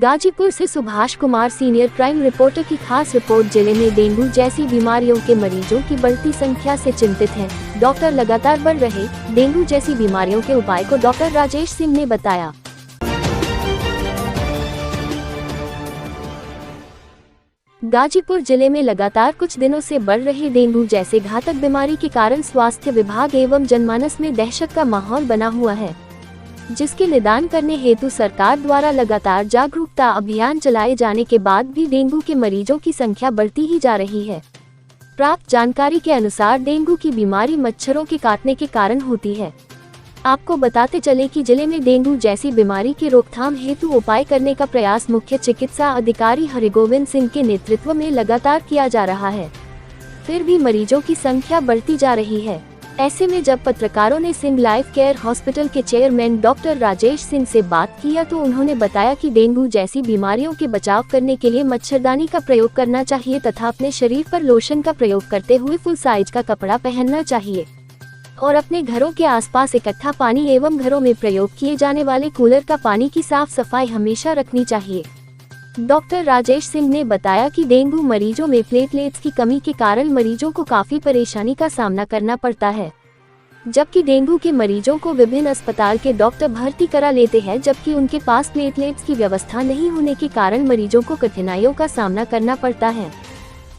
गाजीपुर से Subhash Kumar, senior crime reporter की खास रिपोर्ट। जिले में डेंगू जैसी बीमारियों के मरीजों की बढ़ती संख्या से चिंतित हैं। डॉक्टर लगातार बढ़ रहे डेंगू जैसी बीमारियों के उपाय को डॉक्टर राजेश सिंह ने बताया। गाजीपुर जिले में लगातार कुछ दिनों से बढ़ रहे डेंगू जैसे घातक बीमारी के कारण स्वास्थ्य विभाग एवं जनमानस में दहशत का माहौल बना हुआ है, जिसके निदान करने हेतु सरकार द्वारा लगातार जागरूकता अभियान चलाए जाने के बाद भी डेंगू के मरीजों की संख्या बढ़ती ही जा रही है। प्राप्त जानकारी के अनुसार डेंगू की बीमारी मच्छरों के काटने के कारण होती है। आपको बताते चले कि जिले में डेंगू जैसी बीमारी की रोकथाम हेतु उपाय करने का प्रयास मुख्य चिकित्सा अधिकारी हरिगोविंद सिंह के नेतृत्व में लगातार किया जा रहा है, फिर भी मरीजों की संख्या बढ़ती जा रही है। ऐसे में जब पत्रकारों ने सिंह लाइफ केयर हॉस्पिटल के चेयरमैन डॉक्टर राजेश सिंह से बात किया तो उन्होंने बताया कि डेंगू जैसी बीमारियों के बचाव करने के लिए मच्छरदानी का प्रयोग करना चाहिए तथा अपने शरीर पर लोशन का प्रयोग करते हुए फुल साइज का कपड़ा पहनना चाहिए और अपने घरों के आसपास इकट्ठा पानी एवं घरों में प्रयोग किए जाने वाले कूलर का पानी की साफ सफाई हमेशा रखनी चाहिए। डॉक्टर राजेश सिंह ने बताया कि डेंगू मरीजों में प्लेटलेट्स की कमी के कारण मरीजों को काफी परेशानी का सामना करना पड़ता है, जबकि डेंगू के मरीजों को विभिन्न अस्पताल के डॉक्टर भर्ती करा लेते हैं, जबकि उनके पास प्लेटलेट्स की व्यवस्था नहीं होने के कारण मरीजों को कठिनाइयों का सामना करना पड़ता है,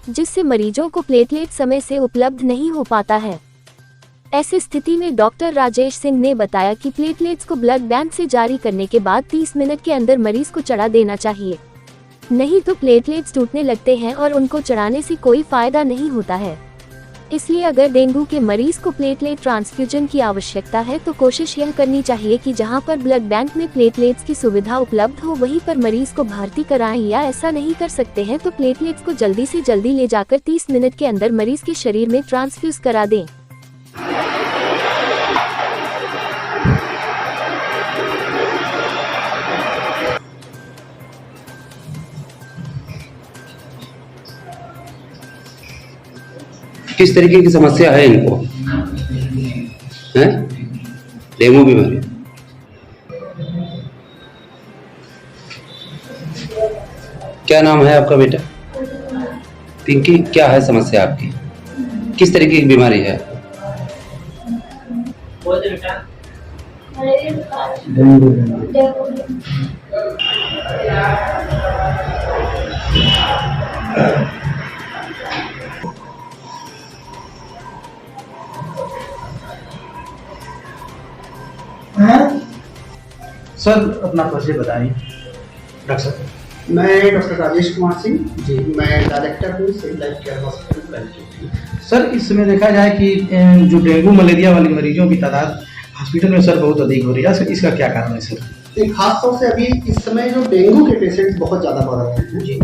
जिससे मरीजों को प्लेटलेट समय से उपलब्ध नहीं हो पाता है। ऐसी स्थिति में डॉक्टर राजेश सिंह ने बताया कि प्लेटलेट्स को ब्लड बैंक से जारी करने के बाद 30 मिनट के अंदर मरीज को चढ़ा देना चाहिए, नहीं तो प्लेटलेट्स टूटने लगते हैं और उनको चढ़ाने से कोई फायदा नहीं होता है। इसलिए अगर डेंगू के मरीज को प्लेटलेट ट्रांसफ्यूजन की आवश्यकता है तो कोशिश यह करनी चाहिए कि जहां पर ब्लड बैंक में प्लेटलेट्स की सुविधा उपलब्ध हो वहीं पर मरीज को भर्ती कराएं, या ऐसा नहीं कर सकते हैं तो प्लेटलेट्स को जल्दी से जल्दी ले जाकर 30 मिनट के अंदर मरीज के शरीर में ट्रांसफ्यूज करा दें। किस तरीके की समस्या है इनको? हैं? डेंगू बीमारी। क्या नाम है आपका बेटा? पिंकी। क्या है समस्या आपकी? किस तरीके की बीमारी है? सर अपना परिचय बताइए। डॉक्टर साहब। मैं डॉक्टर राजेश कुमार सिंह जी, मैं डायरेक्टर हूँ Singh life care hospital. Sir इस समय देखा जाए कि जो डेंगू मलेरिया वाले मरीजों की तादाद हॉस्पिटल में सर बहुत अधिक हो रही है, सर इसका क्या कारण है सर? खास तौर से अभी इस समय जो डेंगू के पेशेंट बहुत ज़्यादा बढ़ रहे हैं जी।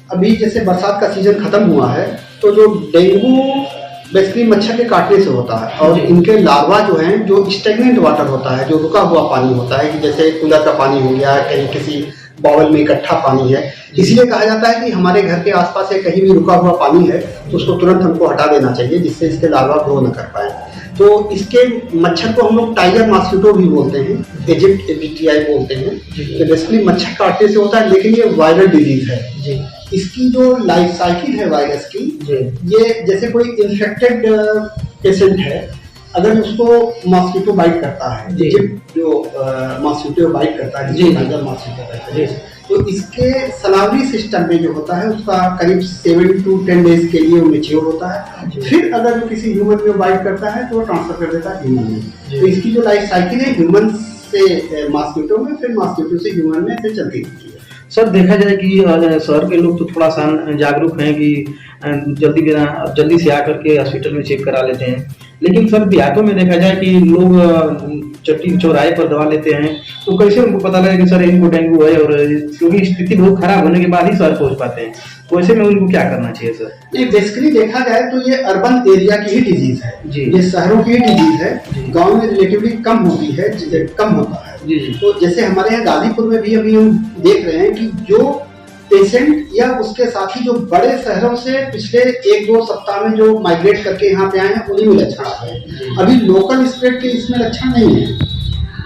अभी जैसे बरसात का सीजन खत्म हुआ है तो जो डेंगू बेसिकली मच्छर के काटने से होता है और इनके लार्वा जो हैं जो स्टेगनेंट वाटर होता है, जो रुका हुआ पानी होता है, कि जैसे कूलर का पानी हो गया, कहीं किसी बाउल में इकट्ठा पानी है, इसीलिए कहा जाता है कि हमारे घर के आसपास से कहीं भी रुका हुआ पानी है तो उसको तुरंत हमको हटा देना चाहिए, जिससे इसके लार्वा ग्रो न कर पाए। तो इसके मच्छर को हम लोग टाइगर मॉस्किटो भी बोलते हैं, इजिप्ट एबीटीआई बोलते हैं। तो बेसिकली मच्छर काटने से होता है, लेकिन ये वायरल डिजीज है जी। इसकी जो लाइफ साइकिल है वायरस की, ये जैसे कोई इन्फेक्टेड पेशेंट है, अगर उसको मॉस्किटो बाइट करता है, जो मॉस्किटो बाइट करता है, टाइगर मॉस्किटो कहते हैं, तो इसके सलावरी सिस्टम में जो होता है उसका करीब 7 to 10 डेज के लिए मैच्योर होता है। फिर अगर वो किसी ह्यूमन में बाइट करता है तो वो ट्रांसफर कर देता है ह्यूमन में। तो इसकी जो लाइफ साइकिल है ह्यूमन से मॉस्किटो में, फिर मॉस्किटो से ह्यूमन में से चलती रहती है। सर देखा जाए कि शहर के लोग तो थोड़ा सा जागरूक हैं कि जल्दी से आकर के हॉस्पिटल में चेक करा लेते हैं, लेकिन सर देहातों में देखा जाए कि लोग चट्टी चौराहे पर दवा लेते हैं, तो कैसे उनको पता लगे कि सर इनको डेंगू है? और क्योंकि स्थिति बहुत खराब होने के बाद ही शहर पहुंच पाते हैं, तो ऐसे में उनको क्या करना चाहिए सर? नहीं, बेसिकली देखा जाए तो ये अर्बन एरिया की ही डिजीज है जी, ये शहरों की ही डिजीज है। गांव में रिलेटिवली कम होती है, कम होता है जी। तो जैसे हमारे यहाँ गाजीपुर में भी अभी हम देख रहे हैं कि जो पेशेंट या उसके साथी जो बड़े शहरों से पिछले 1-2 सप्ताह में जो माइग्रेट करके यहाँ पे आए हैं, उन्हीं में लक्षण आ रहे हैं। अभी लोकल स्प्रेड के इसमें लक्षण नहीं है।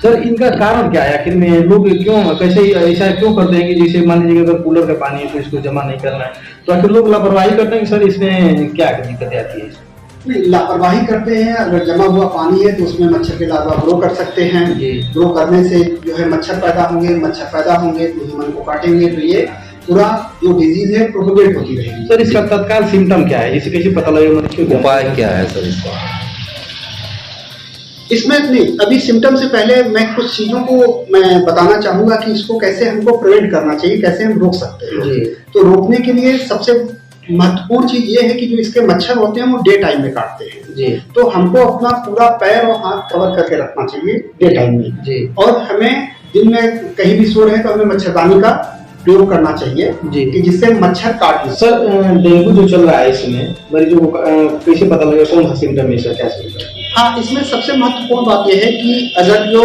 सर इनका कारण क्या है आखिर में? लोग क्यों कैसे ऐसा क्यों करते हैं कि जैसे मान लीजिए अगर कूलर का पानी है तो इसको जमा नहीं करना है, तो आखिर लोग लापरवाही करते हैं कि सर इसमें क्या दिक्कतें आती है? नहीं, लापरवाही करते हैं। अगर जमा हुआ पानी है तो उसमें मच्छर के लार्वा ग्रो कर सकते हैं। ग्रो करने से जो है मच्छर पैदा होंगे तो ह्यूमन को काटेंगे, तो ये पूरा जो डिजीज है प्रोपेगेट होती रहेगी। सर इसका तत्काल सिम्टम क्या है, इसे कैसे पता लगेगा? उपाय क्या है सर इसका? इसमें नहीं, अभी सिम्टम से पहले मैं कुछ चीजों को मैं बताना चाहूंगा कि इसको कैसे हमको प्रिवेंट करना चाहिए, कैसे हम रोक सकते हैं। तो रोकने के लिए सबसे महत्वपूर्ण चीज ये है कि जो इसके मच्छर होते हैं वो डे टाइम में काटते हैं। तो हमको अपना पूरा पैर और हाथ कवर करके रखना चाहिए डे टाइम में। और हमें दिन में कहीं भी सो रहे हैं तो हमें मच्छरदानी का प्रयोग करना चाहिए कि जिससे मच्छर काट। सर डेंगू जो चल रहा है इसमें मरीजों को कैसे पता लगेगा कौन सा सिम्टम है सर, क्या सिम्टम? हाँ, इसमें सबसे महत्वपूर्ण बात यह है कि अगर जो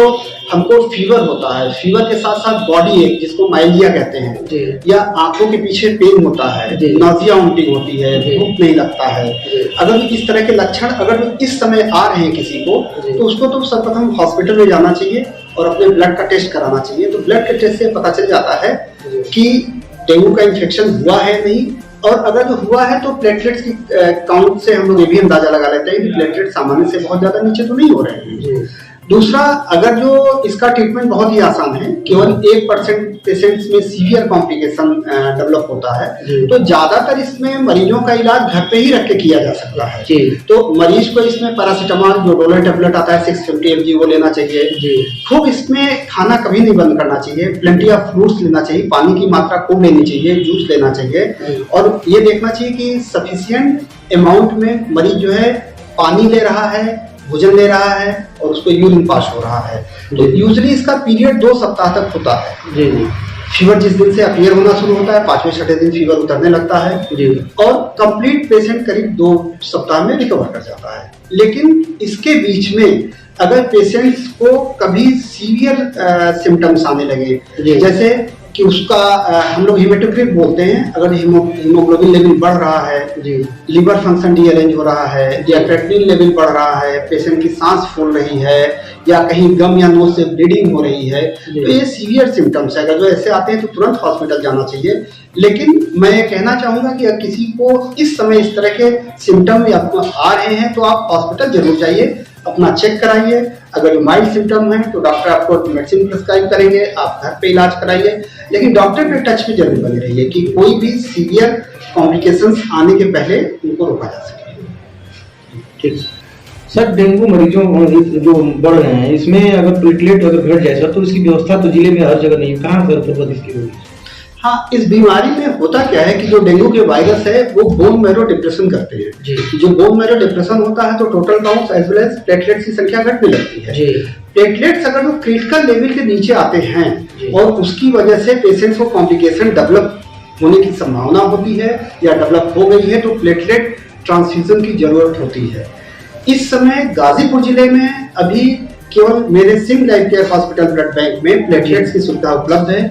हमको फीवर होता है, फीवर के साथ साथ बॉडी एक जिसको माइल्डिया कहते हैं, या आंखों के पीछे पेन होता है, नौजिया वोमिटिंग होती है, भूख नहीं लगता है, अगर इस तरह के लक्षण अगर इस समय आ रहे हैं किसी को, तो उसको तो सर्वप्रथम हॉस्पिटल में जाना चाहिए और अपने ब्लड का टेस्ट कराना चाहिए। तो ब्लड के टेस्ट से पता चल जाता है कि डेंगू का इन्फेक्शन हुआ है नहीं, और अगर जो हुआ है तो प्लेटलेट्स की काउंट से हम लोग ये भी अंदाजा लगा लेते हैं कि प्लेटलेट सामान्य से बहुत ज्यादा नीचे तो नहीं हो रहे हैं। दूसरा, अगर जो इसका ट्रीटमेंट बहुत ही आसान है, केवल 1% पेशेंट्स में सीवियर कॉम्प्लिकेशन डेवलप होता है, तो ज्यादातर इसमें मरीजों का इलाज घर पे ही रख के किया जा सकता है। तो मरीज को इसमें पैरासीटामोल जो डोलर टेबलेट आता है 650 mg वो लेना चाहिए। खूब इसमें खाना कभी नहीं बंद करना चाहिए, प्लेंटी ऑफ फ्रूट्स लेना चाहिए, पानी की मात्रा खूब लेनी चाहिए, जूस लेना चाहिए, और ये देखना चाहिए कि सफिशिएंट अमाउंट में मरीज जो है पानी ले रहा है, भोजन ले रहा है और उसको यूरिन पास हो रहा है। तो यूजुअली इसका पीरियड 2 सप्ताह तक होता है। फीवर जिस दिन से अपीयर होना शुरू होता है 5वें-6वें दिन फीवर उतरने लगता है और कंप्लीट पेशेंट करीब 2 सप्ताह में रिकवर कर जाता है। लेकिन इसके बीच में अगर पेशेंट्स को कभी सीवियर सिम्टम्स आने लगे, जैसे कि उसका हम लोग हीमेटोक्रिट बोलते हैं, अगर हीमोग्लोबिन लेवल बढ़ रहा है, लिवर फंक्शन डीअरेंज हो रहा है, या क्रेटिनिन लेवल बढ़ रहा है, पेशेंट की सांस फूल रही है, या कहीं गम या नोज से ब्लीडिंग हो रही है, तो ये सीवियर सिम्टम्स है। अगर जो ऐसे आते हैं तो तुरंत हॉस्पिटल जाना चाहिए। लेकिन मैं कहना चाहूंगा कि अगर किसी को इस समय इस तरह के सिम्टम आ रहे हैं तो आप हॉस्पिटल जरूर जाइए, अपना चेक कराइए। अगर माइल्ड सिम्टम है तो डॉक्टर आपको मेडिसिन प्रिस्क्राइब करेंगे, आप घर पे इलाज कराइए, लेकिन डॉक्टर के टच में जरूर बने रहिए कि कोई भी सीवियर कॉम्प्लिकेशंस आने के पहले उनको रोका जा सके। ठीक सर, डेंगू मरीजों जो बढ़ रहे हैं इसमें अगर प्लेटलेट अगर घट जाए सर तो इसकी व्यवस्था तो जिले में हर जगह नहीं, कहाँ पर जरूरत इसकी होगी? हाँ, इस बीमारी में होता क्या है कि जो डेंगू के वायरस है वो बोन मैरो डिप्रेशन करते हैं। जो बोन मैरो डिप्रेशन होता है तो total counts as well as platelets की संख्या घटने लगती है। प्लेटलेट्स अगर वो क्रिटिकल लेवल के नीचे आते हैं और उसकी वजह से पेशेंट्स को कॉम्प्लिकेशन डेवलप होने की संभावना होती है या डेवलप हो गई है तो प्लेटलेट ट्रांसफ्यूजन की जरूरत होती है। इस समय गाजीपुर जिले में अभी केवल मेरे Singh life care hospital blood bank में प्लेटलेट्स की सुविधा उपलब्ध है।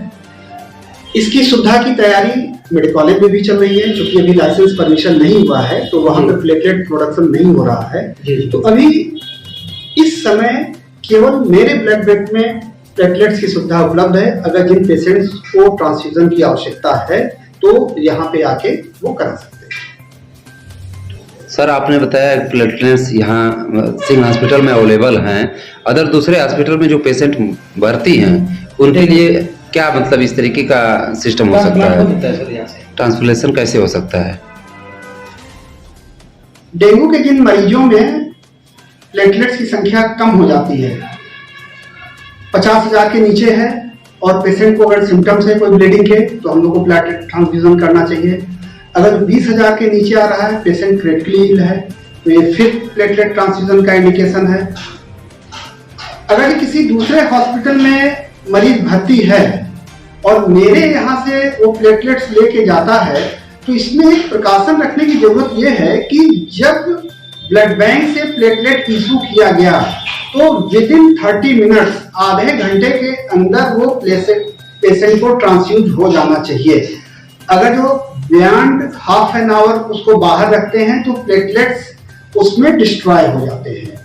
इसकी सुविधा की तैयारी मेडिकल कॉलेज में भी चल रही है, क्योंकि अभी लाइसेंस परमिशन नहीं हुआ है तो वहां पे प्लेटलेट प्रोडक्शन नहीं हो रहा है। तो अभी इस समय केवल मेरे ब्लड बैंक में प्लेटलेट्स की सुविधा उपलब्ध है। अगर जिन पेशेंट्स को ट्रांसफ्यूजन की आवश्यकता है तो यहाँ पे आके वो करा सकते हैं। सर आपने बताया प्लेटलेट्स यहाँ सिंह हॉस्पिटल में अवेलेबल हैं, अदर दूसरे हॉस्पिटल में जो पेशेंट भर्ती हैं उनके लिए क्या मतलब इस तरीके का सिस्टम हो सकता है? ट्रांसप्लांटेशन कैसे हो सकता है? डेंगू के जिन मरीजों में प्लेटलेट्स की संख्या कम हो जाती है, 50,000 के नीचे है और पेशेंट को अगर सिम्टम्स है कोई ब्लीडिंग के तो हम लोग को प्लेटलेट ट्रांसफ्यूजन करना चाहिए। अगर 20,000 के नीचे आ रहा है, पेशेंट क्रिटिकली इल है, तो ये फिर प्लेटलेट ट्रांसफ्यूजन का इंडिकेशन है। अगर किसी दूसरे हॉस्पिटल में मरीज भर्ती है और मेरे यहाँ से वो प्लेटलेट्स लेके जाता है तो इसमें एक प्रिकॉशन रखने की जरूरत ये है कि जब ब्लड बैंक से प्लेटलेट इशू किया गया तो विद इन 30 मिनट्स, आधे घंटे के अंदर वो पेशेंट को ट्रांसफ्यूज हो जाना चाहिए। अगर जो बियॉन्ड हाफ एन आवर उसको बाहर रखते हैं तो प्लेटलेट्स उसमें डिस्ट्रॉय हो जाते हैं।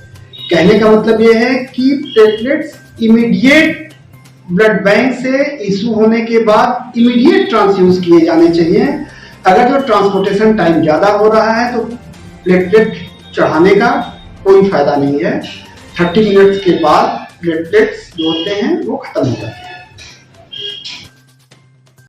कहने का मतलब ये है कि प्लेटलेट्स इमीडिएट ब्लड बैंक से इशू होने के बाद इमीडिएट ट्रांसफ्यूज किए जाने चाहिए। अगर जो ट्रांसपोर्टेशन टाइम ज़्यादा हो रहा है तो प्लेटलेट चढ़ाने का कोई फायदा नहीं है। 30 मिनट्स के बाद प्लेटलेट्स जो होते हैं वो खत्म हो जाते हैं।